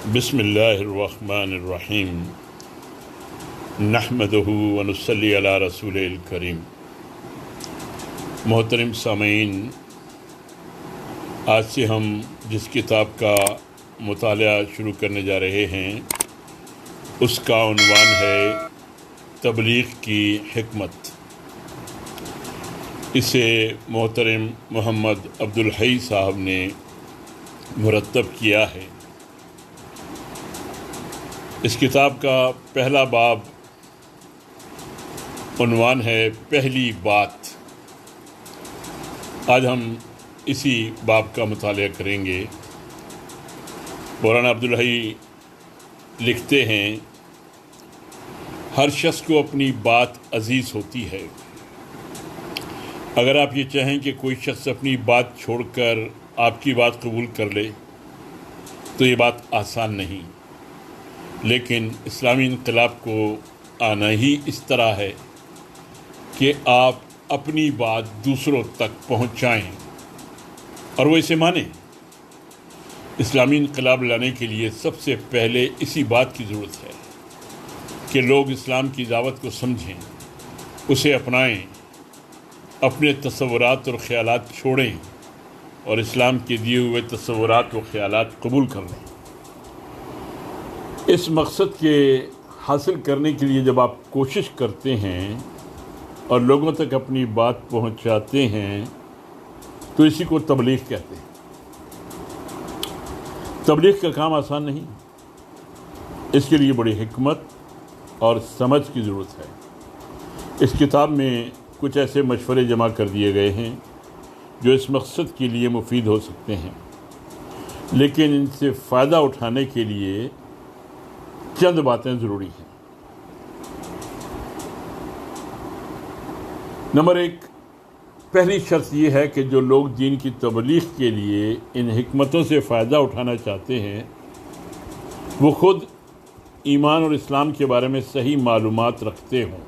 بسم اللہ الرحمن الرحیم نحمدہ ونصلی علی رسول الکریم۔ محترم سامعین، آج سے ہم جس کتاب کا مطالعہ شروع کرنے جا رہے ہیں اس کا عنوان ہے تبلیغ کی حکمت۔ اسے محترم محمد عبدالحی صاحب نے مرتب کیا ہے۔ اس کتاب کا پہلا باب عنوان ہے پہلی بات۔ آج ہم اسی باب کا مطالعہ کریں گے۔ مولانا عبدالحی لکھتے ہیں، ہر شخص کو اپنی بات عزیز ہوتی ہے۔ اگر آپ یہ چاہیں کہ کوئی شخص اپنی بات چھوڑ کر آپ کی بات قبول کر لے تو یہ بات آسان نہیں، لیکن اسلامی انقلاب کو آنا ہی اس طرح ہے کہ آپ اپنی بات دوسروں تک پہنچائیں اور وہ اسے مانیں۔ اسلامی انقلاب لانے کے لیے سب سے پہلے اسی بات کی ضرورت ہے کہ لوگ اسلام کی دعوت کو سمجھیں، اسے اپنائیں، اپنے تصورات اور خیالات چھوڑیں اور اسلام کے دیے ہوئے تصورات و خیالات قبول کر لیں۔ اس مقصد کے حاصل کرنے کے لیے جب آپ کوشش کرتے ہیں اور لوگوں تک اپنی بات پہنچاتے ہیں تو اسی کو تبلیغ کہتے ہیں۔ تبلیغ کا کام آسان نہیں، اس کے لیے بڑی حکمت اور سمجھ کی ضرورت ہے۔ اس کتاب میں کچھ ایسے مشورے جمع کر دیے گئے ہیں جو اس مقصد کے لیے مفید ہو سکتے ہیں، لیکن ان سے فائدہ اٹھانے کے لیے چند باتیں ضروری ہیں۔ نمبر 1، پہلی شرط یہ ہے کہ جو لوگ دین کی تبلیغ کے لیے ان حکمتوں سے فائدہ اٹھانا چاہتے ہیں وہ خود ایمان اور اسلام کے بارے میں صحیح معلومات رکھتے ہوں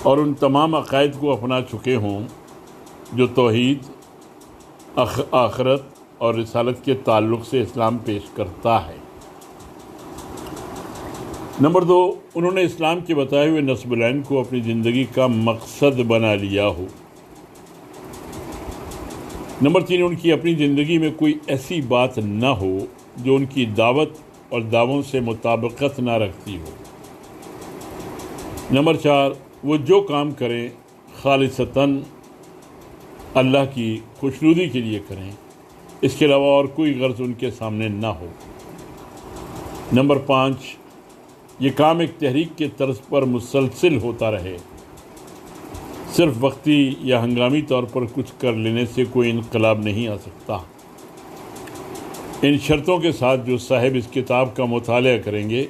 اور ان تمام عقائد کو اپنا چکے ہوں جو توحید، آخرت اور رسالت کے تعلق سے اسلام پیش کرتا ہے۔ نمبر 2، انہوں نے اسلام کے بتائے ہوئے نصب العین کو اپنی زندگی کا مقصد بنا لیا ہو۔ نمبر 3، ان کی اپنی زندگی میں کوئی ایسی بات نہ ہو جو ان کی دعوت اور دعووں سے مطابقت نہ رکھتی ہو۔ نمبر 4، وہ جو کام کریں خالصتاً اللہ کی خوشنودی کے لیے کریں، اس کے علاوہ اور کوئی غرض ان کے سامنے نہ ہو۔ نمبر 5، یہ کام ایک تحریک کے طرز پر مسلسل ہوتا رہے۔ صرف وقتی یا ہنگامی طور پر کچھ کر لینے سے کوئی انقلاب نہیں آ سکتا۔ ان شرطوں کے ساتھ جو صاحب اس کتاب کا مطالعہ کریں گے،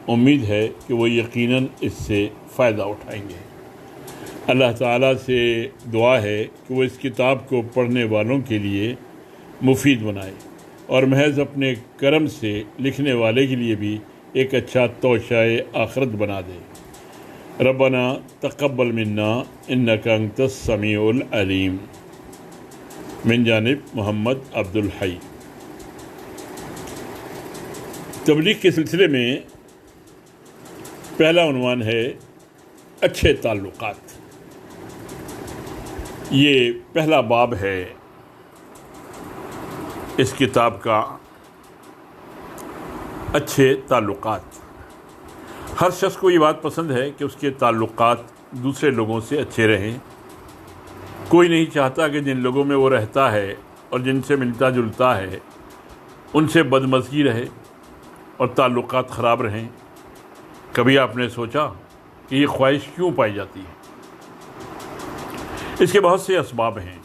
امید ہے کہ وہ یقیناً اس سے فائدہ اٹھائیں گے۔ اللہ تعالیٰ سے دعا ہے کہ وہ اس کتاب کو پڑھنے والوں کے لیے مفید بنائے اور محض اپنے کرم سے لکھنے والے کے لیے بھی ایک اچھا توشۂ آخرت بنا دے۔ ربنا تقبل منا انک انت السمیع العلیم، من جانب محمد عبدالحی۔ تبلیغ کے سلسلے میں پہلا عنوان ہے اچھے تعلقات۔ یہ پہلا باب ہے اس کتاب کا، اچھے تعلقات۔ ہر شخص کو یہ بات پسند ہے کہ اس کے تعلقات دوسرے لوگوں سے اچھے رہیں۔ کوئی نہیں چاہتا کہ جن لوگوں میں وہ رہتا ہے اور جن سے ملتا جلتا ہے ان سے بدمزگی رہے اور تعلقات خراب رہیں۔ کبھی آپ نے سوچا کہ یہ خواہش کیوں پائی جاتی ہے؟ اس کے بہت سے اسباب ہیں۔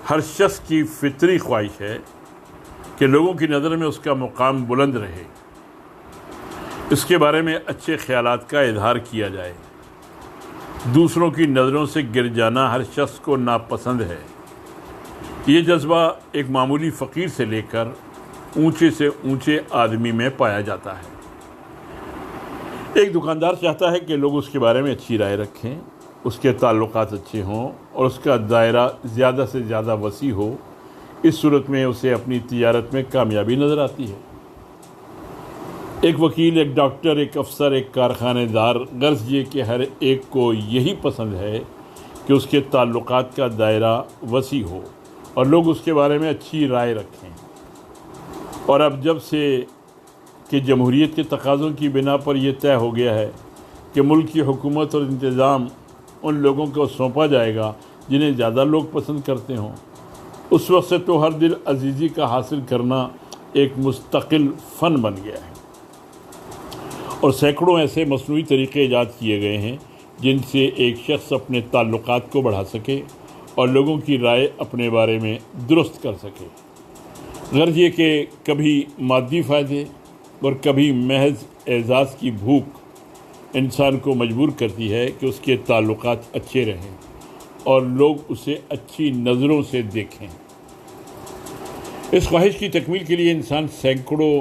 ہر شخص کی فطری خواہش ہے کہ لوگوں کی نظر میں اس کا مقام بلند رہے، اس کے بارے میں اچھے خیالات کا اظہار کیا جائے۔ دوسروں کی نظروں سے گر جانا ہر شخص کو ناپسند ہے۔ یہ جذبہ ایک معمولی فقیر سے لے کر اونچے سے اونچے آدمی میں پایا جاتا ہے۔ ایک دکاندار چاہتا ہے کہ لوگ اس کے بارے میں اچھی رائے رکھیں، اس کے تعلقات اچھے ہوں اور اس کا دائرہ زیادہ سے زیادہ وسیع ہو، اس صورت میں اسے اپنی تجارت میں کامیابی نظر آتی ہے۔ ایک وکیل، ایک ڈاکٹر، ایک افسر، ایک کارخانے دار، غرض یہ کہ ہر ایک کو یہی پسند ہے کہ اس کے تعلقات کا دائرہ وسیع ہو اور لوگ اس کے بارے میں اچھی رائے رکھیں۔ اور اب جب سے کہ جمہوریت کے تقاضوں کی بنا پر یہ طے ہو گیا ہے کہ ملک کی حکومت اور انتظام ان لوگوں کو سونپا جائے گا جنہیں زیادہ لوگ پسند کرتے ہوں، اس وقت سے تو ہر دل عزیزی کا حاصل کرنا ایک مستقل فن بن گیا ہے، اور سینکڑوں ایسے مصنوعی طریقے ایجاد کیے گئے ہیں جن سے ایک شخص اپنے تعلقات کو بڑھا سکے اور لوگوں کی رائے اپنے بارے میں درست کر سکے۔ غرض یہ کہ کبھی مادی فائدے اور کبھی محض اعزاز کی بھوک انسان کو مجبور کرتی ہے کہ اس کے تعلقات اچھے رہیں اور لوگ اسے اچھی نظروں سے دیکھیں۔ اس خواہش کی تکمیل کے لیے انسان سینکڑوں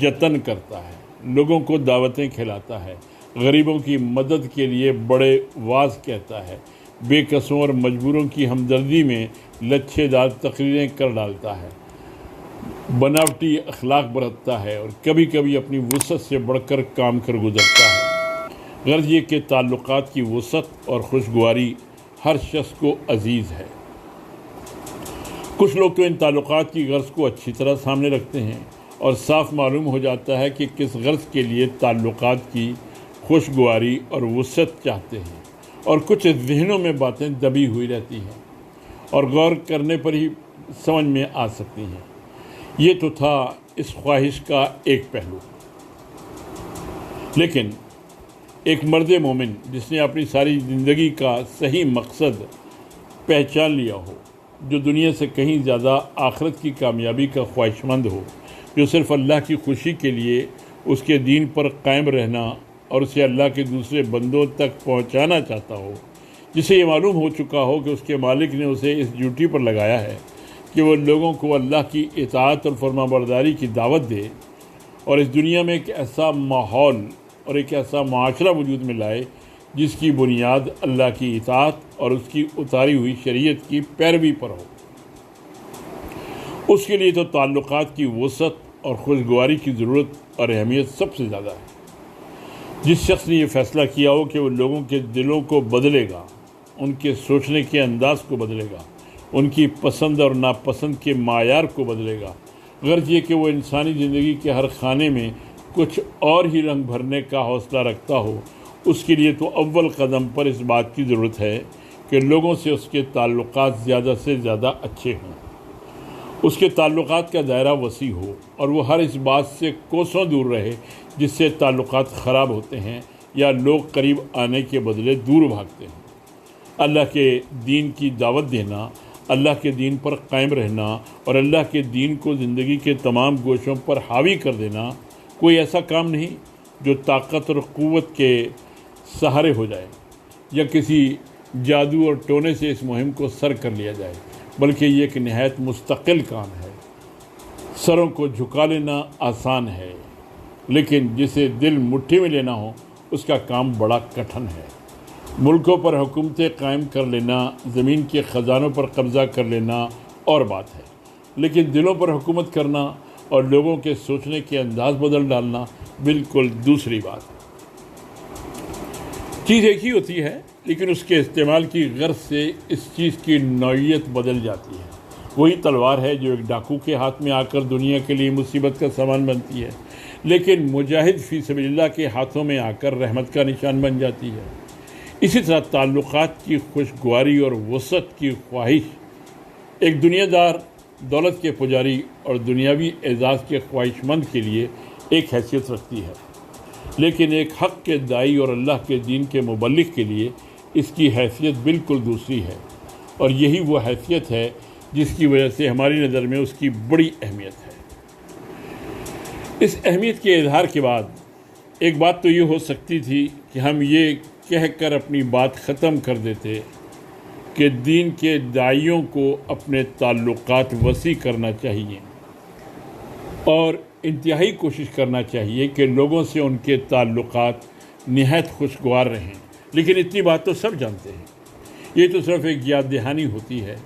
جتن کرتا ہے، لوگوں کو دعوتیں کھلاتا ہے، غریبوں کی مدد کے لیے بڑے واز کہتا ہے، بے کسوں اور مجبوروں کی ہمدردی میں لچھے دار تقریریں کر ڈالتا ہے، بناوٹی اخلاق برتتا ہے اور کبھی کبھی اپنی وسعت سے بڑھ کر کام کر گزرتا ہے۔ غرض یہ کہ تعلقات کی وسعت اور خوشگواری ہر شخص کو عزیز ہے۔ کچھ لوگ تو ان تعلقات کی غرض کو اچھی طرح سامنے رکھتے ہیں اور صاف معلوم ہو جاتا ہے کہ کس غرض کے لیے تعلقات کی خوشگواری اور وسعت چاہتے ہیں، اور کچھ ذہنوں میں باتیں دبی ہوئی رہتی ہیں اور غور کرنے پر ہی سمجھ میں آ سکتی ہیں۔ یہ تو تھا اس خواہش کا ایک پہلو۔ لیکن ایک مرد مومن جس نے اپنی ساری زندگی کا صحیح مقصد پہچان لیا ہو، جو دنیا سے کہیں زیادہ آخرت کی کامیابی کا خواہش مند ہو، جو صرف اللہ کی خوشی کے لیے اس کے دین پر قائم رہنا اور اسے اللہ کے دوسرے بندوں تک پہنچانا چاہتا ہو، جسے یہ معلوم ہو چکا ہو کہ اس کے مالک نے اسے اس ڈیوٹی پر لگایا ہے کہ وہ لوگوں کو اللہ کی اطاعت اور فرما برداری کی دعوت دے اور اس دنیا میں ایک ایسا ماحول اور ایک ایسا معاشرہ وجود میں لائے جس کی بنیاد اللہ کی اطاعت اور اس کی اتاری ہوئی شریعت کی پیروی پر ہو۔ اس کے لیے تو تعلقات کی وسعت اور خوشگواری کی ضرورت اور اہمیت سب سے زیادہ ہے۔ جس شخص نے یہ فیصلہ کیا ہو کہ وہ لوگوں کے دلوں کو بدلے گا، ان کے سوچنے کے انداز کو بدلے گا، ان کی پسند اور ناپسند کے معیار کو بدلے گا، غرض یہ کہ وہ انسانی زندگی کے ہر خانے میں کچھ اور ہی رنگ بھرنے کا حوصلہ رکھتا ہو، اس کے لیے تو اول قدم پر اس بات کی ضرورت ہے کہ لوگوں سے اس کے تعلقات زیادہ سے زیادہ اچھے ہوں، اس کے تعلقات کا دائرہ وسیع ہو اور وہ ہر اس بات سے کوسوں دور رہے جس سے تعلقات خراب ہوتے ہیں یا لوگ قریب آنے کے بدلے دور بھاگتے ہیں۔ اللہ کے دین کی دعوت دینا، اللہ کے دین پر قائم رہنا اور اللہ کے دین کو زندگی کے تمام گوشوں پر حاوی کر دینا کوئی ایسا کام نہیں جو طاقت اور قوت کے سہارے ہو جائے یا کسی جادو اور ٹونے سے اس مہم کو سر کر لیا جائے، بلکہ یہ ایک نہایت مستقل کام ہے۔ سروں کو جھکا لینا آسان ہے، لیکن جسے دل مٹھی میں لینا ہو اس کا کام بڑا کٹھن ہے۔ ملکوں پر حکومتیں قائم کر لینا، زمین کے خزانوں پر قبضہ کر لینا اور بات ہے، لیکن دلوں پر حکومت کرنا اور لوگوں کے سوچنے کے انداز بدل ڈالنا بالکل دوسری بات ہے۔ چیز ایک ہی ہوتی ہے، لیکن اس کے استعمال کی غرض سے اس چیز کی نوعیت بدل جاتی ہے۔ وہی تلوار ہے جو ایک ڈاکو کے ہاتھ میں آ کر دنیا کے لیے مصیبت کا سامان بنتی ہے، لیکن مجاہد فی سبیل اللہ کے ہاتھوں میں آ کر رحمت کا نشان بن جاتی ہے۔ اسی طرح تعلقات کی خوشگواری اور وسعت کی خواہش ایک دنیا دار، دولت کے پجاری اور دنیاوی اعزاز کے خواہش مند کے لیے ایک حیثیت رکھتی ہے، لیکن ایک حق کے داعی اور اللہ کے دین کے مبلغ کے لیے اس کی حیثیت بالکل دوسری ہے، اور یہی وہ حیثیت ہے جس کی وجہ سے ہماری نظر میں اس کی بڑی اہمیت ہے۔ اس اہمیت کے اظہار کے بعد ایک بات تو یہ ہو سکتی تھی کہ ہم یہ کہہ کر اپنی بات ختم کر دیتے کہ دین کے داعیوں کو اپنے تعلقات وسیع کرنا چاہیے اور انتہائی کوشش کرنا چاہیے کہ لوگوں سے ان کے تعلقات نہایت خوشگوار رہیں، لیکن اتنی بات تو سب جانتے ہیں۔ یہ تو صرف ایک یاد دہانی ہوتی ہے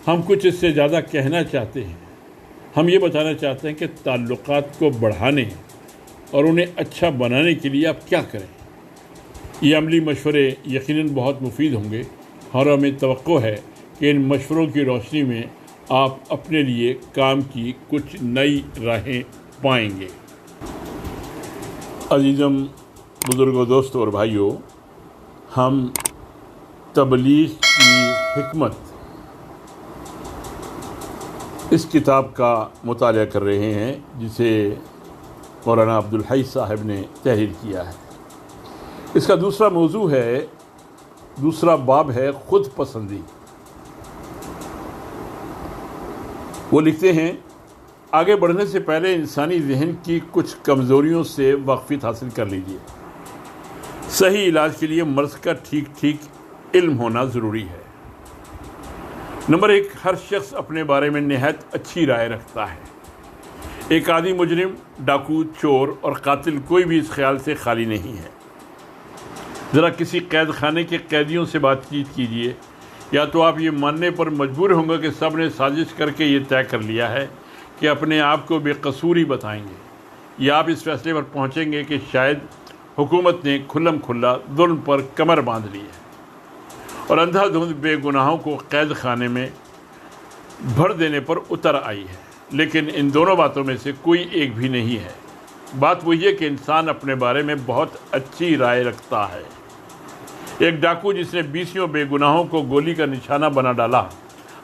ہم کچھ اس سے زیادہ کہنا چاہتے ہیں۔ ہم یہ بتانا چاہتے ہیں کہ تعلقات کو بڑھانے اور انہیں اچھا بنانے کے لیے آپ کیا کریں۔ یہ عملی مشورے یقیناً بہت مفید ہوں گے اور ہمیں توقع ہے کہ ان مشوروں کی روشنی میں آپ اپنے لیے کام کی کچھ نئی راہیں پائیں گے۔ عزیزم، بزرگوں، دوستوں اور بھائیوں، ہم تبلیغ کی حکمت اس کتاب کا مطالعہ کر رہے ہیں جسے مولانا عبدالحی صاحب نے تحریر کیا ہے۔ اس کا دوسرا باب ہے خود پسندی۔ وہ لکھتے ہیں، آگے بڑھنے سے پہلے انسانی ذہن کی کچھ کمزوریوں سے واقفیت حاصل کر لیجیے۔ صحیح علاج کے لیے مرض کا ٹھیک علم ہونا ضروری ہے۔ نمبر 1، ہر شخص اپنے بارے میں نہایت اچھی رائے رکھتا ہے۔ ایک عادی مجرم، ڈاکو، چور اور قاتل کوئی بھی اس خیال سے خالی نہیں ہے۔ ذرا کسی قید خانے کے قیدیوں سے بات چیت کیجیے، یا تو آپ یہ ماننے پر مجبور ہوں گے کہ سب نے سازش کر کے یہ طے کر لیا ہے کہ اپنے آپ کو بے قصور ہی بتائیں گے، یا آپ اس فیصلے پر پہنچیں گے کہ شاید حکومت نے کھلم کھلا ظلم پر کمر باندھ لی ہے اور اندھا دھند بے گناہوں کو قید خانے میں بھر دینے پر اتر آئی ہے۔ لیکن ان دونوں باتوں میں سے کوئی ایک بھی نہیں ہے۔ بات وہی ہے کہ انسان اپنے بارے میں بہت اچھی رائے رکھتا ہے۔ ایک ڈاکو جس نے 20 بے گناہوں کو گولی کا نشانہ بنا ڈالا،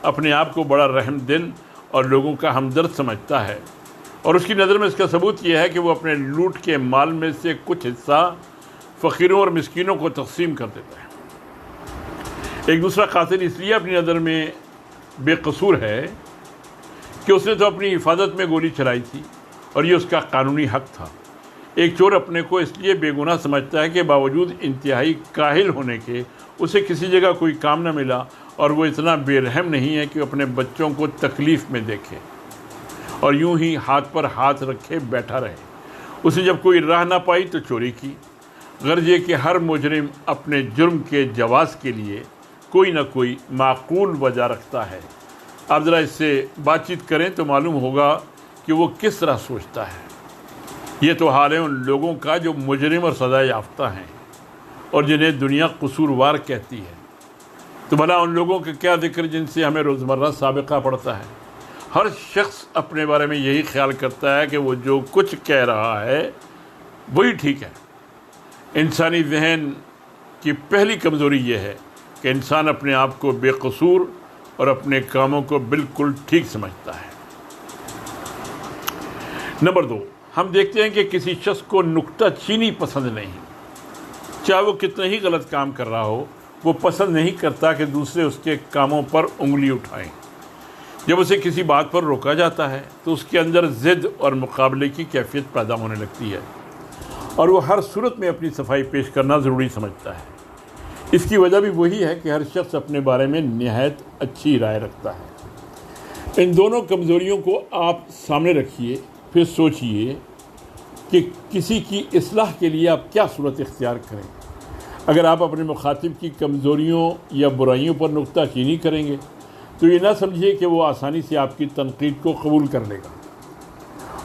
اپنے آپ کو بڑا رحم دل اور لوگوں کا ہمدرد سمجھتا ہے، اور اس کی نظر میں اس کا ثبوت یہ ہے کہ وہ اپنے لوٹ کے مال میں سے کچھ حصہ فقیروں اور مسکینوں کو تقسیم کر دیتا ہے۔ ایک دوسرا قاتل اس لیے اپنی نظر میں بے قصور ہے کہ اس نے تو اپنی حفاظت میں گولی چلائی تھی اور یہ اس کا قانونی حق تھا۔ ایک چور اپنے کو اس لیے بے گناہ سمجھتا ہے کہ باوجود انتہائی کاہل ہونے کے اسے کسی جگہ کوئی کام نہ ملا، اور وہ اتنا بے رحم نہیں ہے کہ اپنے بچوں کو تکلیف میں دیکھے اور یوں ہی ہاتھ پر ہاتھ رکھے بیٹھا رہے۔ اسے جب کوئی راہ نہ پائی تو چوری کی۔ غرض یہ کہ ہر مجرم اپنے جرم کے جواز کے لیے کوئی نہ کوئی معقول وجہ رکھتا ہے۔ آپ ذرا اس سے بات چیت کریں تو معلوم ہوگا کہ وہ کس طرح سوچتا ہے۔ یہ تو حال ہے ان لوگوں کا جو مجرم اور سزا یافتہ ہیں اور جنہیں دنیا قصوروار کہتی ہے۔ تو بھلا ان لوگوں کا کیا ذکر جن سے ہمیں روزمرہ سابقہ پڑتا ہے۔ ہر شخص اپنے بارے میں یہی خیال کرتا ہے کہ وہ جو کچھ کہہ رہا ہے وہی ٹھیک ہے۔ انسانی ذہن کی پہلی کمزوری یہ ہے کہ انسان اپنے آپ کو بے قصور اور اپنے کاموں کو بالکل ٹھیک سمجھتا ہے۔ نمبر 2، ہم دیکھتے ہیں کہ کسی شخص کو نکتہ چینی پسند نہیں۔ چاہے وہ کتنا ہی غلط کام کر رہا ہو، وہ پسند نہیں کرتا کہ دوسرے اس کے کاموں پر انگلی اٹھائیں۔ جب اسے کسی بات پر روکا جاتا ہے تو اس کے اندر ضد اور مقابلے کی کیفیت پیدا ہونے لگتی ہے، اور وہ ہر صورت میں اپنی صفائی پیش کرنا ضروری سمجھتا ہے۔ اس کی وجہ بھی وہی ہے کہ ہر شخص اپنے بارے میں نہایت اچھی رائے رکھتا ہے۔ ان دونوں کمزوریوں کو آپ سامنے رکھیے، پھر سوچئے کہ کسی کی اصلاح کے لیے آپ کیا صورت اختیار کریں۔ اگر آپ اپنے مخاطب کی کمزوریوں یا برائیوں پر نکتہ چینی کریں گے تو یہ نہ سمجھیے کہ وہ آسانی سے آپ کی تنقید کو قبول کر لے گا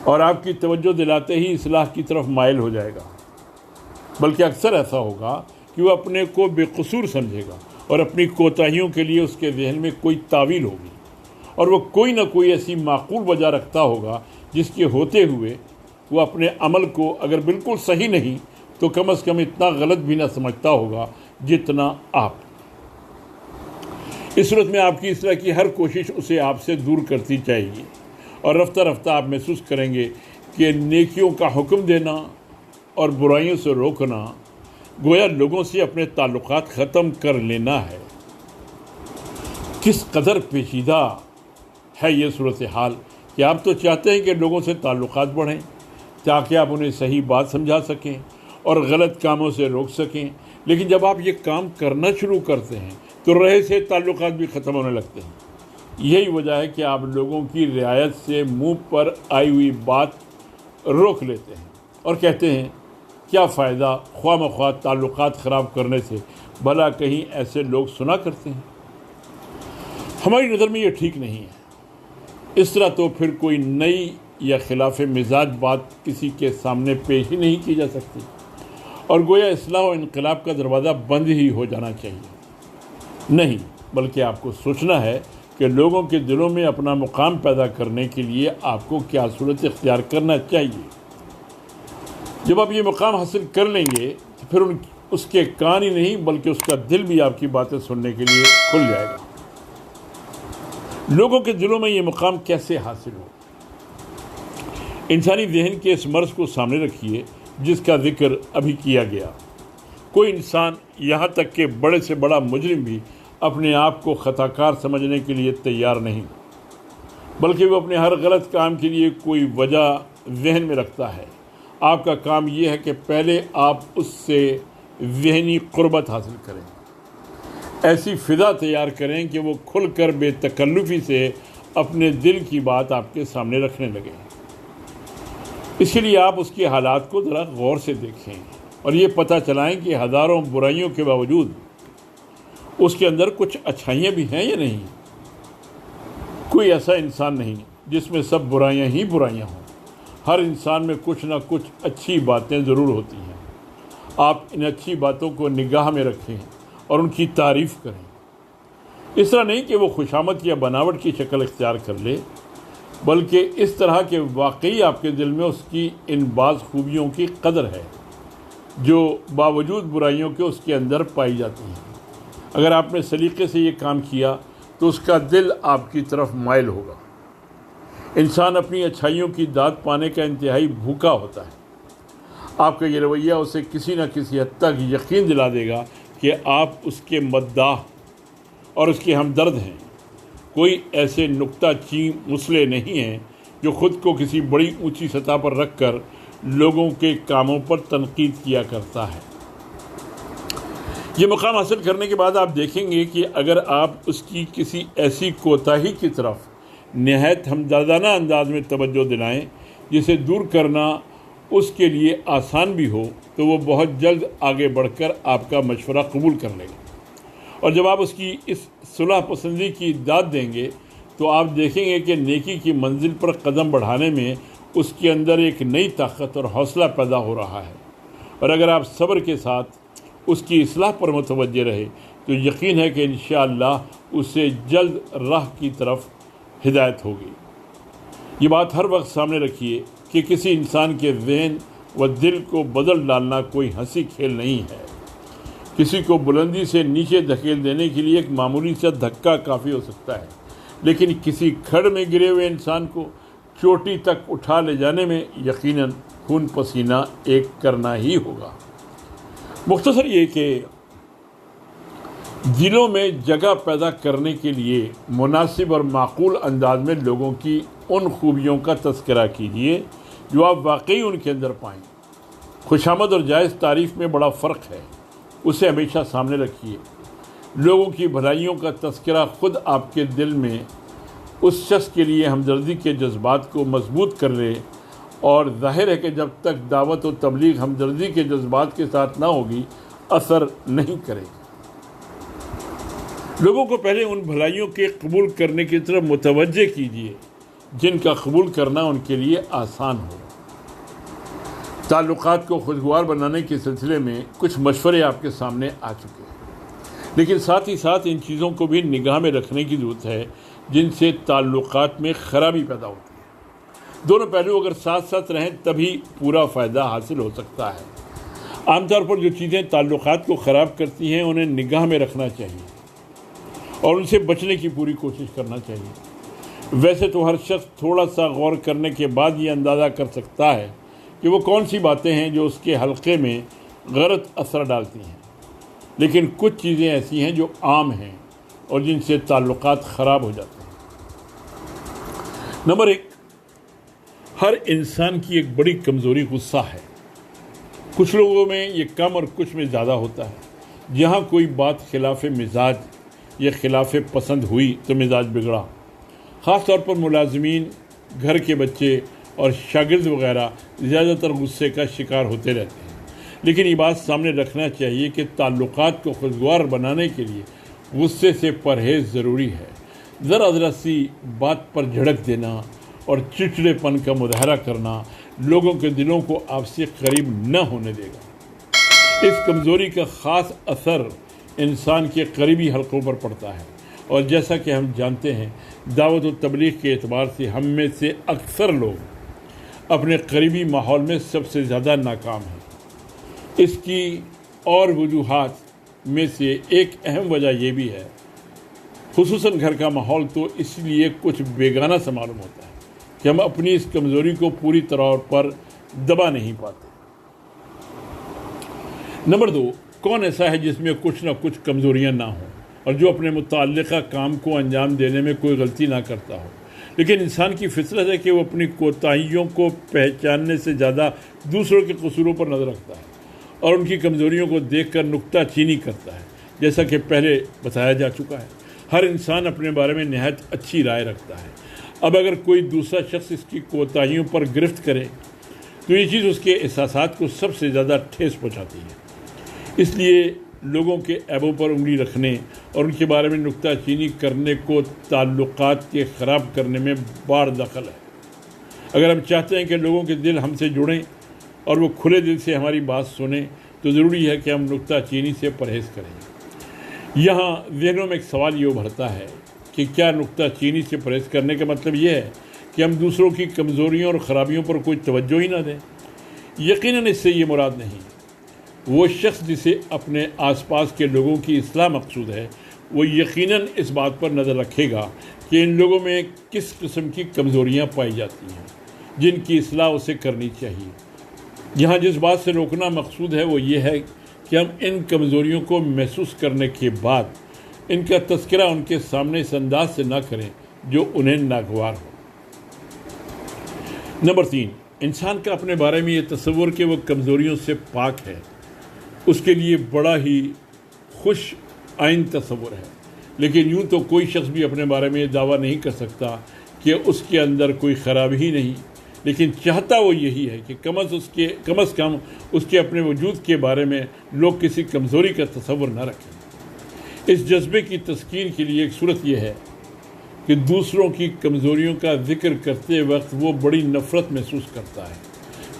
اور آپ کی توجہ دلاتے ہی اصلاح کی طرف مائل ہو جائے گا، بلکہ اکثر ایسا ہوگا کہ وہ اپنے کو بے قصور سمجھے گا اور اپنی کوتاہیوں کے لیے اس کے ذہن میں کوئی تاویل ہوگی، اور وہ کوئی نہ کوئی ایسی معقول وجہ رکھتا ہوگا جس کے ہوتے ہوئے وہ اپنے عمل کو اگر بالکل صحیح نہیں تو کم از کم اتنا غلط بھی نہ سمجھتا ہوگا جتنا آپ۔ اس صورت میں آپ کی اصلاح کی ہر کوشش اسے آپ سے دور کرتی جائے گی، اور رفتہ رفتہ آپ محسوس کریں گے کہ نیکیوں کا حکم دینا اور برائیوں سے روکنا گویا لوگوں سے اپنے تعلقات ختم کر لینا ہے۔ کس قدر پیچیدہ ہے یہ صورتحال کہ آپ تو چاہتے ہیں کہ لوگوں سے تعلقات بڑھیں تاکہ آپ انہیں صحیح بات سمجھا سکیں اور غلط کاموں سے روک سکیں، لیکن جب آپ یہ کام کرنا شروع کرتے ہیں تو رہے سے تعلقات بھی ختم ہونے لگتے ہیں۔ یہی وجہ ہے کہ آپ لوگوں کی رعایت سے منہ پر آئی ہوئی بات روک لیتے ہیں اور کہتے ہیں کیا فائدہ خواہ مخواہ تعلقات خراب کرنے سے، بھلا کہیں ایسے لوگ سنا کرتے ہیں۔ ہماری نظر میں یہ ٹھیک نہیں ہے۔ اس طرح تو پھر کوئی نئی یا خلاف مزاج بات کسی کے سامنے پیش ہی نہیں کی جا سکتی، اور گویا اصلاح و انقلاب کا دروازہ بند ہی ہو جانا چاہیے۔ نہیں، بلکہ آپ کو سوچنا ہے کہ لوگوں کے دلوں میں اپنا مقام پیدا کرنے کے لیے آپ کو کیا صورت اختیار کرنا چاہیے۔ جب آپ یہ مقام حاصل کر لیں گے تو پھر اس کے کان ہی نہیں بلکہ اس کا دل بھی آپ کی باتیں سننے کے لیے کھل جائے گا۔ لوگوں کے دلوں میں یہ مقام کیسے حاصل ہو؟ انسانی ذہن کے اس مرض کو سامنے رکھیے جس کا ذکر ابھی کیا گیا۔ کوئی انسان، یہاں تک کہ بڑے سے بڑا مجرم بھی، اپنے آپ کو خطا کار سمجھنے کے لیے تیار نہیں، بلکہ وہ اپنے ہر غلط کام کے لیے کوئی وجہ ذہن میں رکھتا ہے۔ آپ کا کام یہ ہے کہ پہلے آپ اس سے ذہنی قربت حاصل کریں، ایسی فضا تیار کریں کہ وہ کھل کر بے تکلفی سے اپنے دل کی بات آپ کے سامنے رکھنے لگے۔ اس کے لیے آپ اس کے حالات کو ذرا غور سے دیکھیں اور یہ پتہ چلائیں کہ ہزاروں برائیوں کے باوجود اس کے اندر کچھ اچھائیاں بھی ہیں یا نہیں۔ کوئی ایسا انسان نہیں جس میں سب برائیاں ہی برائیاں ہوں۔ ہر انسان میں کچھ نہ کچھ اچھی باتیں ضرور ہوتی ہیں۔ آپ ان اچھی باتوں کو نگاہ میں رکھیں اور ان کی تعریف کریں۔ اس طرح نہیں کہ وہ خوشامد یا بناوٹ کی شکل اختیار کر لے، بلکہ اس طرح کہ واقعی آپ کے دل میں اس کی ان بعض خوبیوں کی قدر ہے جو باوجود برائیوں کے اس کے اندر پائی جاتی ہیں۔ اگر آپ نے سلیقے سے یہ کام کیا تو اس کا دل آپ کی طرف مائل ہوگا۔ انسان اپنی اچھائیوں کی داد پانے کا انتہائی بھوکا ہوتا ہے۔ آپ کا یہ رویہ اسے کسی نہ کسی حد تک یقین دلا دے گا کہ آپ اس کے مداح اور اس کے ہمدرد ہیں۔ کوئی ایسے نکتہ چین مسئلے نہیں ہیں جو خود کو کسی بڑی اونچی سطح پر رکھ کر لوگوں کے کاموں پر تنقید کیا کرتا ہے۔ یہ مقام حاصل کرنے کے بعد آپ دیکھیں گے کہ اگر آپ اس کی کسی ایسی کوتاہی کی طرف نہایت ہمدردانہ انداز میں توجہ دلائیں جسے دور کرنا اس کے لیے آسان بھی ہو، تو وہ بہت جلد آگے بڑھ کر آپ کا مشورہ قبول کر لے گا، اور جب آپ اس کی اس صلح پسندی کی داد دیں گے تو آپ دیکھیں گے کہ نیکی کی منزل پر قدم بڑھانے میں اس کے اندر ایک نئی طاقت اور حوصلہ پیدا ہو رہا ہے۔ اور اگر آپ صبر کے ساتھ اس کی اصلاح پر متوجہ رہے تو یقین ہے کہ انشاءاللہ اسے جلد راہ کی طرف ہدایت ہوگی۔ یہ بات ہر وقت سامنے رکھیے کہ کسی انسان کے ذہن و دل کو بدل ڈالنا کوئی ہنسی کھیل نہیں ہے۔ کسی کو بلندی سے نیچے دھکیل دینے کے لیے ایک معمولی سا دھکا کافی ہو سکتا ہے، لیکن کسی کھڑ میں گرے ہوئے انسان کو چوٹی تک اٹھا لے جانے میں یقیناً خون پسینہ ایک کرنا ہی ہوگا۔ مختصر یہ کہ دلوں میں جگہ پیدا کرنے کے لیے مناسب اور معقول انداز میں لوگوں کی ان خوبیوں کا تذکرہ کیجیے جو آپ واقعی ان کے اندر پائیں۔ خوشامد اور جائز تعریف میں بڑا فرق ہے، اسے ہمیشہ سامنے رکھیے۔ لوگوں کی بھلائیوں کا تذکرہ خود آپ کے دل میں اس شخص کے لیے ہمدردی کے جذبات کو مضبوط کر لے، اور ظاہر ہے کہ جب تک دعوت و تبلیغ ہمدردی کے جذبات کے ساتھ نہ ہوگی اثر نہیں کرے گی۔ لوگوں کو پہلے ان بھلائیوں کے قبول کرنے کی طرف متوجہ کیجیے جن کا قبول کرنا ان کے لیے آسان ہو۔ تعلقات کو خوشگوار بنانے کے سلسلے میں کچھ مشورے آپ کے سامنے آ چکے ہیں، لیکن ساتھ ہی ساتھ ان چیزوں کو بھی نگاہ میں رکھنے کی ضرورت ہے جن سے تعلقات میں خرابی پیدا ہوتی ہے۔ دونوں پہلو اگر ساتھ ساتھ رہیں تبھی پورا فائدہ حاصل ہو سکتا ہے۔ عام طور پر جو چیزیں تعلقات کو خراب کرتی ہیں انہیں نگاہ میں رکھنا چاہیے اور ان سے بچنے کی پوری کوشش کرنا چاہیے۔ ویسے تو ہر شخص تھوڑا سا غور کرنے کے بعد یہ اندازہ کر سکتا ہے کہ وہ کون سی باتیں ہیں جو اس کے حلقے میں غلط اثر ڈالتی ہیں، لیکن کچھ چیزیں ایسی ہیں جو عام ہیں اور جن سے تعلقات خراب ہو جاتے ہیں۔ نمبر 1، ہر انسان کی ایک بڑی کمزوری غصہ ہے۔ کچھ لوگوں میں یہ کم اور کچھ میں زیادہ ہوتا ہے۔ جہاں کوئی بات خلاف مزاج یا خلاف پسند ہوئی تو مزاج بگڑا۔ خاص طور پر ملازمین، گھر کے بچے اور شاگرد وغیرہ زیادہ تر غصے کا شکار ہوتے رہتے ہیں، لیکن یہ بات سامنے رکھنا چاہیے کہ تعلقات کو خوشگوار بنانے کے لیے غصے سے پرہیز ضروری ہے۔ ذرا ذرا سی بات پر جھڑک دینا اور چڑچڑے پن کا مظاہرہ کرنا لوگوں کے دلوں کو آپ سے قریب نہ ہونے دے گا۔ اس کمزوری کا خاص اثر انسان کے قریبی حلقوں پر پڑتا ہے، اور جیسا کہ ہم جانتے ہیں دعوت و تبلیغ کے اعتبار سے ہم میں سے اکثر لوگ اپنے قریبی ماحول میں سب سے زیادہ ناکام ہیں۔ اس کی اور وجوہات میں سے ایک اہم وجہ یہ بھی ہے، خصوصاً گھر کا ماحول تو اس لیے کچھ بیگانہ سا معلوم ہوتا ہے کہ ہم اپنی اس کمزوری کو پوری طور پر دبا نہیں پاتے۔ نمبر 2، کون ایسا ہے جس میں کچھ نہ کچھ کمزوریاں نہ ہوں اور جو اپنے متعلقہ کام کو انجام دینے میں کوئی غلطی نہ کرتا ہو، لیکن انسان کی فطرت ہے کہ وہ اپنی کوتاہیوں کو پہچاننے سے زیادہ دوسروں کے قصوروں پر نظر رکھتا ہے اور ان کی کمزوریوں کو دیکھ کر نکتہ چینی کرتا ہے۔ جیسا کہ پہلے بتایا جا چکا ہے، ہر انسان اپنے بارے میں نہایت اچھی رائے رکھتا ہے۔ اب اگر کوئی دوسرا شخص اس کی کوتاہیوں پر گرفت کرے تو یہ چیز اس کے احساسات کو سب سے زیادہ ٹھیس پہنچاتی ہے۔ اس لیے لوگوں کے عیبوں پر انگلی رکھنے اور ان کے بارے میں نکتہ چینی کرنے کو تعلقات کے خراب کرنے میں بار دخل ہے۔ اگر ہم چاہتے ہیں کہ لوگوں کے دل ہم سے جڑیں اور وہ کھلے دل سے ہماری بات سنیں تو ضروری ہے کہ ہم نکتہ چینی سے پرہیز کریں۔ یہاں ذہنوں میں ایک سوال یہ ابھرتا ہے کہ کیا نکتہ چینی سے پرہیز کرنے کا مطلب یہ ہے کہ ہم دوسروں کی کمزوریوں اور خرابیوں پر کوئی توجہ ہی نہ دیں؟ یقیناً اس سے یہ مراد نہیں۔ وہ شخص جسے اپنے آس پاس کے لوگوں کی اصلاح مقصود ہے، وہ یقیناً اس بات پر نظر رکھے گا کہ ان لوگوں میں کس قسم کی کمزوریاں پائی جاتی ہیں جن کی اصلاح اسے کرنی چاہیے۔ یہاں جس بات سے روکنا مقصود ہے وہ یہ ہے کہ ہم ان کمزوریوں کو محسوس کرنے کے بعد ان کا تذکرہ ان کے سامنے اس انداز سے نہ کریں جو انہیں ناگوار ہو۔ نمبر 3، انسان کا اپنے بارے میں یہ تصور کہ وہ کمزوریوں سے پاک ہے اس کے لیے بڑا ہی خوش آئند تصور ہے، لیکن یوں تو کوئی شخص بھی اپنے بارے میں یہ دعویٰ نہیں کر سکتا کہ اس کے اندر کوئی خرابی ہی نہیں، لیکن چاہتا وہ یہی ہے کہ کم از کم اس کے اپنے وجود کے بارے میں لوگ کسی کمزوری کا تصور نہ رکھیں۔ اس جذبے کی تسکین کے لیے ایک صورت یہ ہے کہ دوسروں کی کمزوریوں کا ذکر کرتے وقت وہ بڑی نفرت محسوس کرتا ہے۔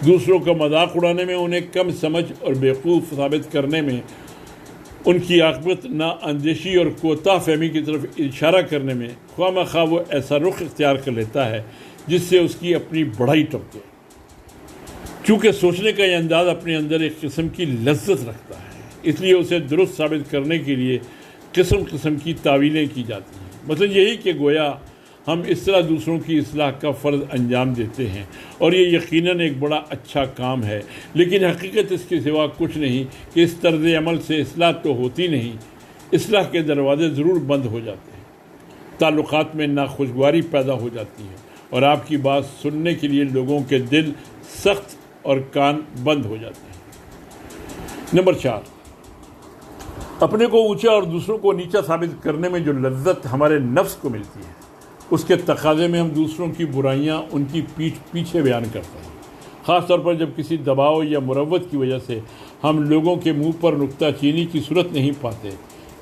دوسروں کا مذاق اڑانے میں، انہیں کم سمجھ اور بیوقوف ثابت کرنے میں، ان کی عاقبت نا اندیشی اور کوتاہ فہمی کی طرف اشارہ کرنے میں خواہ مخواہ وہ ایسا رخ اختیار کر لیتا ہے جس سے اس کی اپنی بڑائی ٹپکے۔ چونکہ سوچنے کا یہ انداز اپنے اندر ایک قسم کی لذت رکھتا ہے، اس لیے اسے درست ثابت کرنے کے لیے قسم قسم کی تعویلیں کی جاتی ہیں۔ مطلب یہی کہ گویا ہم اس طرح دوسروں کی اصلاح کا فرض انجام دیتے ہیں اور یہ یقیناً ایک بڑا اچھا کام ہے، لیکن حقیقت اس کے سوا کچھ نہیں کہ اس طرز عمل سے اصلاح تو ہوتی نہیں، اصلاح کے دروازے ضرور بند ہو جاتے ہیں، تعلقات میں ناخوشگواری پیدا ہو جاتی ہے اور آپ کی بات سننے کے لیے لوگوں کے دل سخت اور کان بند ہو جاتے ہیں۔ نمبر 4، اپنے کو اونچا اور دوسروں کو نیچا ثابت کرنے میں جو لذت ہمارے نفس کو ملتی ہے اس کے تقاضے میں ہم دوسروں کی برائیاں ان کی پیٹھ پیچھے بیان کرتے ہیں، خاص طور پر جب کسی دباؤ یا مروت کی وجہ سے ہم لوگوں کے منہ پر نکتہ چینی کی صورت نہیں پاتے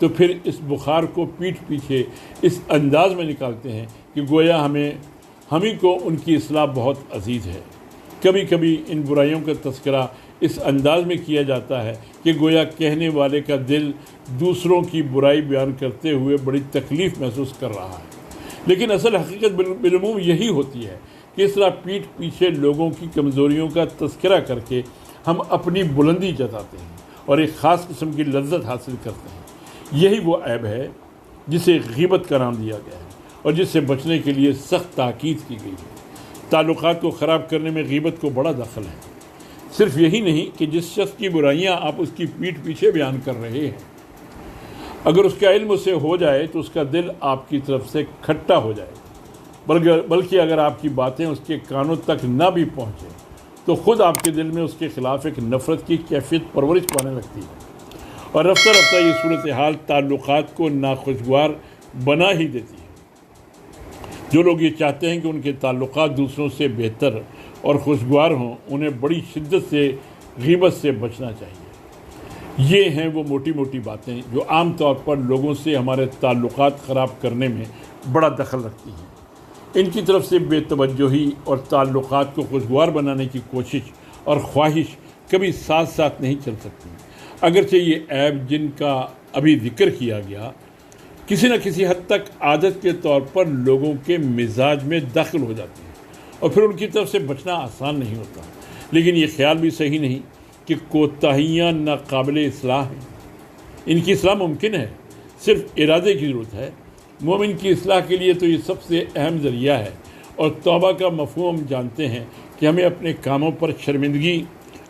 تو پھر اس بخار کو پیٹھ پیچھے اس انداز میں نکالتے ہیں کہ گویا ہمیں کو ان کی اصلاح بہت عزیز ہے۔ کبھی کبھی ان برائیوں کا تذکرہ اس انداز میں کیا جاتا ہے کہ گویا کہنے والے کا دل دوسروں کی برائی بیان کرتے ہوئے بڑی تکلیف محسوس کر رہا ہے، لیکن اصل حقیقت بالعموم یہی ہوتی ہے کہ اس طرح پیٹھ پیچھے لوگوں کی کمزوریوں کا تذکرہ کر کے ہم اپنی بلندی جتاتے ہیں اور ایک خاص قسم کی لذت حاصل کرتے ہیں۔ یہی وہ عیب ہے جسے غیبت کا نام دیا گیا ہے اور جس سے بچنے کے لیے سخت تاکید کی گئی ہے۔ تعلقات کو خراب کرنے میں غیبت کو بڑا دخل ہے۔ صرف یہی نہیں کہ جس شخص کی برائیاں آپ اس کی پیٹھ پیچھے بیان کر رہے ہیں، اگر اس کا علم اسے ہو جائے تو اس کا دل آپ کی طرف سے کھٹا ہو جائے، بلکہ اگر آپ کی باتیں اس کے کانوں تک نہ بھی پہنچے تو خود آپ کے دل میں اس کے خلاف ایک نفرت کی کیفیت پرورش پانے لگتی ہے اور رفتہ رفتہ یہ صورتحال تعلقات کو ناخوشگوار بنا ہی دیتی ہے۔ جو لوگ یہ چاہتے ہیں کہ ان کے تعلقات دوسروں سے بہتر اور خوشگوار ہوں، انہیں بڑی شدت سے غیبت سے بچنا چاہیے۔ یہ ہیں وہ موٹی موٹی باتیں جو عام طور پر لوگوں سے ہمارے تعلقات خراب کرنے میں بڑا دخل رکھتی ہیں۔ ان کی طرف سے بے توجہی اور تعلقات کو خوشگوار بنانے کی کوشش اور خواہش کبھی ساتھ ساتھ نہیں چل سکتی، اگرچہ یہ عیب جن کا ابھی ذکر کیا گیا کسی نہ کسی حد تک عادت کے طور پر لوگوں کے مزاج میں داخل ہو جاتے ہیں اور پھر ان کی طرف سے بچنا آسان نہیں ہوتا، لیکن یہ خیال بھی صحیح نہیں کہ کوتاہیاں ناقابل اصلاح ہیں۔ ان کی اصلاح ممکن ہے، صرف ارادے کی ضرورت ہے۔ مومن کی اصلاح کے لیے تو یہ سب سے اہم ذریعہ ہے، اور توبہ کا مفہوم ہم جانتے ہیں کہ ہمیں اپنے کاموں پر شرمندگی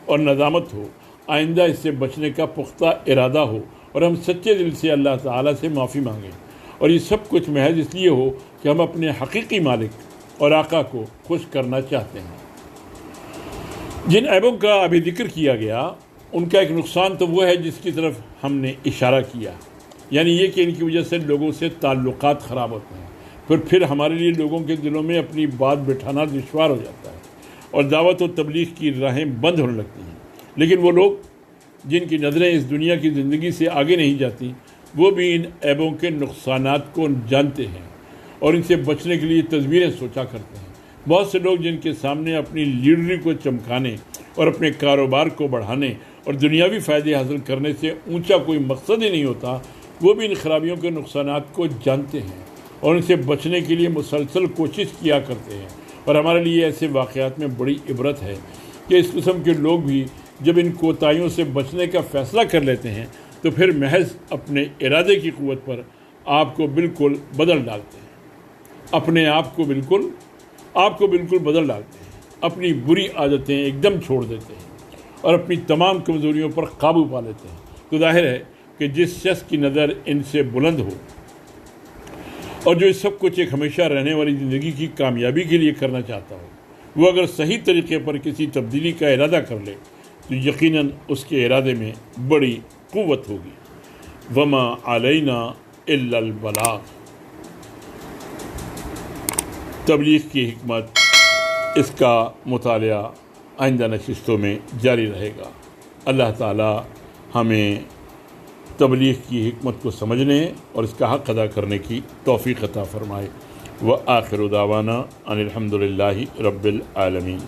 اور ندامت ہو، آئندہ اس سے بچنے کا پختہ ارادہ ہو، اور ہم سچے دل سے اللہ تعالیٰ سے معافی مانگیں، اور یہ سب کچھ محض اس لیے ہو کہ ہم اپنے حقیقی مالک اور آقا کو خوش کرنا چاہتے ہیں۔ جن عیبوں کا ابھی ذکر کیا گیا ان کا ایک نقصان تو وہ ہے جس کی طرف ہم نے اشارہ کیا، یعنی یہ کہ ان کی وجہ سے لوگوں سے تعلقات خراب ہوتے ہیں، پھر ہمارے لیے لوگوں کے دلوں میں اپنی بات بٹھانا دشوار ہو جاتا ہے اور دعوت و تبلیغ کی راہیں بند ہونے لگتی ہیں۔ لیکن وہ لوگ جن کی نظریں اس دنیا کی زندگی سے آگے نہیں جاتی، وہ بھی ان عیبوں کے نقصانات کو جانتے ہیں اور ان سے بچنے کے لیے تدبیریں سوچا کرتے ہیں۔ بہت سے لوگ جن کے سامنے اپنی لیڈری کو چمکانے اور اپنے کاروبار کو بڑھانے اور دنیاوی فائدے حاصل کرنے سے اونچا کوئی مقصد ہی نہیں ہوتا، وہ بھی ان خرابیوں کے نقصانات کو جانتے ہیں اور ان سے بچنے کے لیے مسلسل کوشش کیا کرتے ہیں۔ اور ہمارے لیے ایسے واقعات میں بڑی عبرت ہے کہ اس قسم کے لوگ بھی جب ان کوتاہیوں سے بچنے کا فیصلہ کر لیتے ہیں تو پھر محض اپنے ارادے کی قوت پر آپ کو بالکل بدل ڈالتے ہیں، اپنے آپ کو بالکل بدل ڈالتے ہیں، اپنی بری عادتیں ایک دم چھوڑ دیتے ہیں اور اپنی تمام کمزوریوں پر قابو پا لیتے ہیں۔ تو ظاہر ہے کہ جس شخص کی نظر ان سے بلند ہو اور جو اس سب کچھ ایک ہمیشہ رہنے والی زندگی کی کامیابی کے لیے کرنا چاہتا ہو، وہ اگر صحیح طریقے پر کسی تبدیلی کا ارادہ کر لے تو یقیناً اس کے ارادے میں بڑی قوت ہوگی۔ وما علینا الا البلاغ۔ تبلیغ کی حکمت، اس کا مطالعہ آئندہ نشستوں میں جاری رہے گا۔ اللہ تعالی ہمیں تبلیغ کی حکمت کو سمجھنے اور اس کا حق ادا کرنے کی توفیق عطا فرمائے۔ وآخر دعوانا ان الحمد للہ رب العالمین۔